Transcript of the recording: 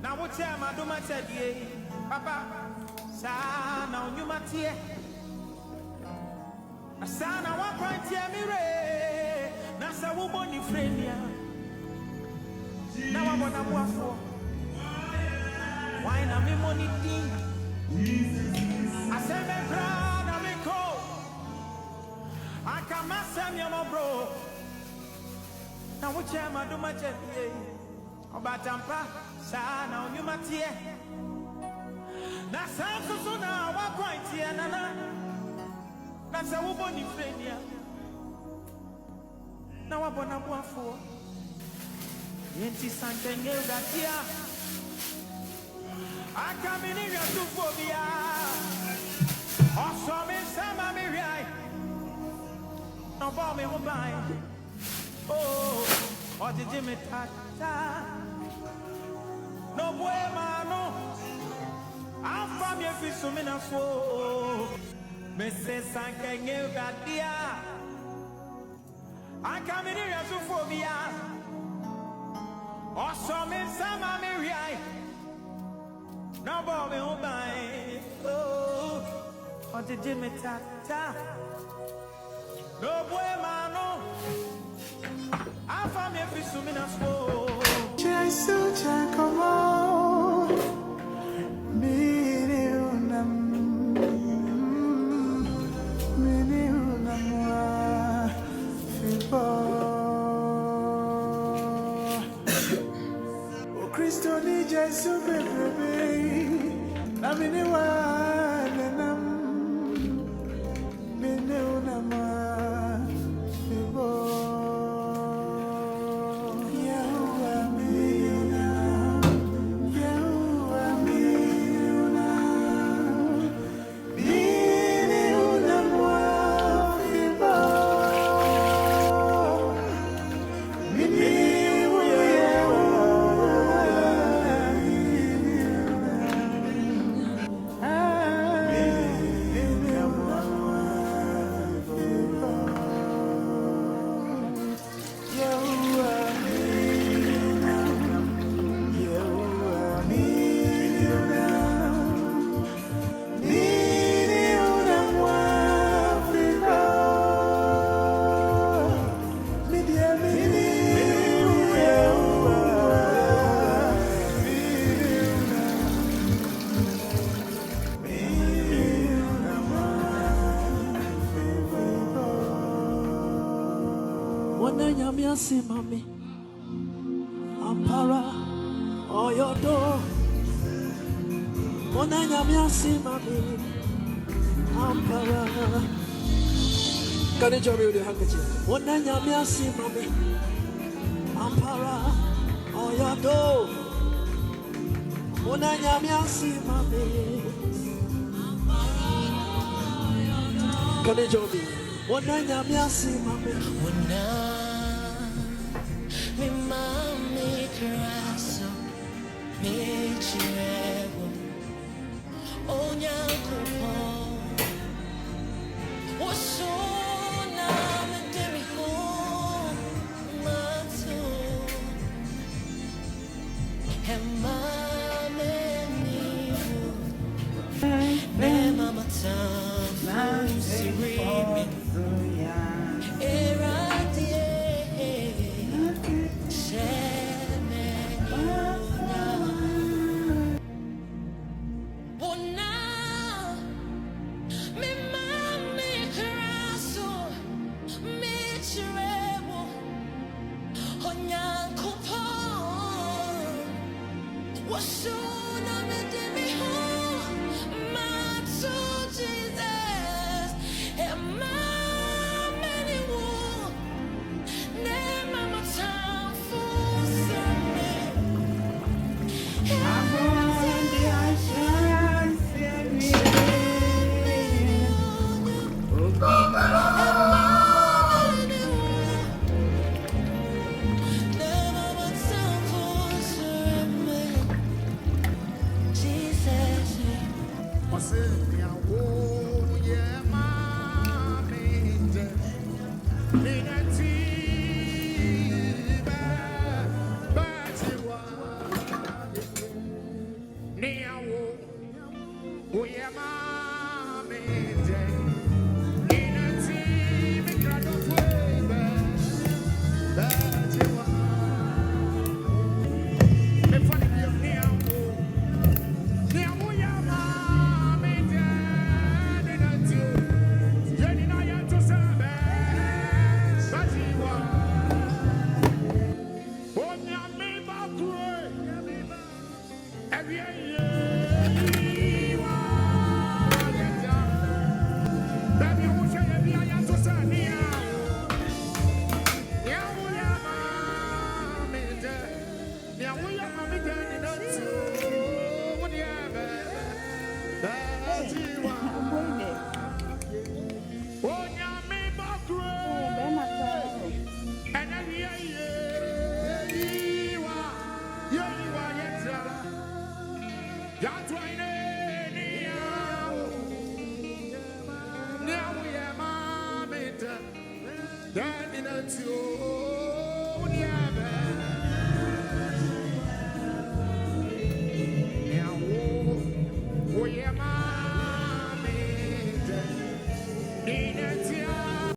Now what time I do my teddy, Papa? Sana, you matie. A sana, one point, Mire. Nasa woman, you friend ya. Now I'm on a waffle. Why not me money? I said, me proud, I'm in cold. I can't master your bro. Now what time I do my teddy? Obatampa, sana, you matie. Na sanso so na wakwanti anana. Na se wo boni frenia. Na wabona boafo. Yenti santenge udatia. Akamini ya tufobia. Osome sama mi rai. No ba me ho bai. Oh, ojiji me tata. No boema no. I'm from your fisherman for Mrs. Sankang Gadia. I come in here to phobia. Awesome in some Ameria. No bomb on my oh, what did Jimmy Tata? No boy, no. I'm from your fisherman for Jesus, come on. Christo ni Jesu bebe na mini wa nenam mene unama fibo Yahuwa mina Yahuwa mina mene unama fibo mene See mommy, Ampara, or your door. Monanya, see mommy, Ampara. Can you join me with your handkerchief? Monanya, see mommy, Ampara, or your door. Monanya, see mommy. Can you join me? Monanya, see mommy. Mi mami coração me tirou onyanko o sona me demi ho matu e mame ni me mama tam sirimi era minanti o.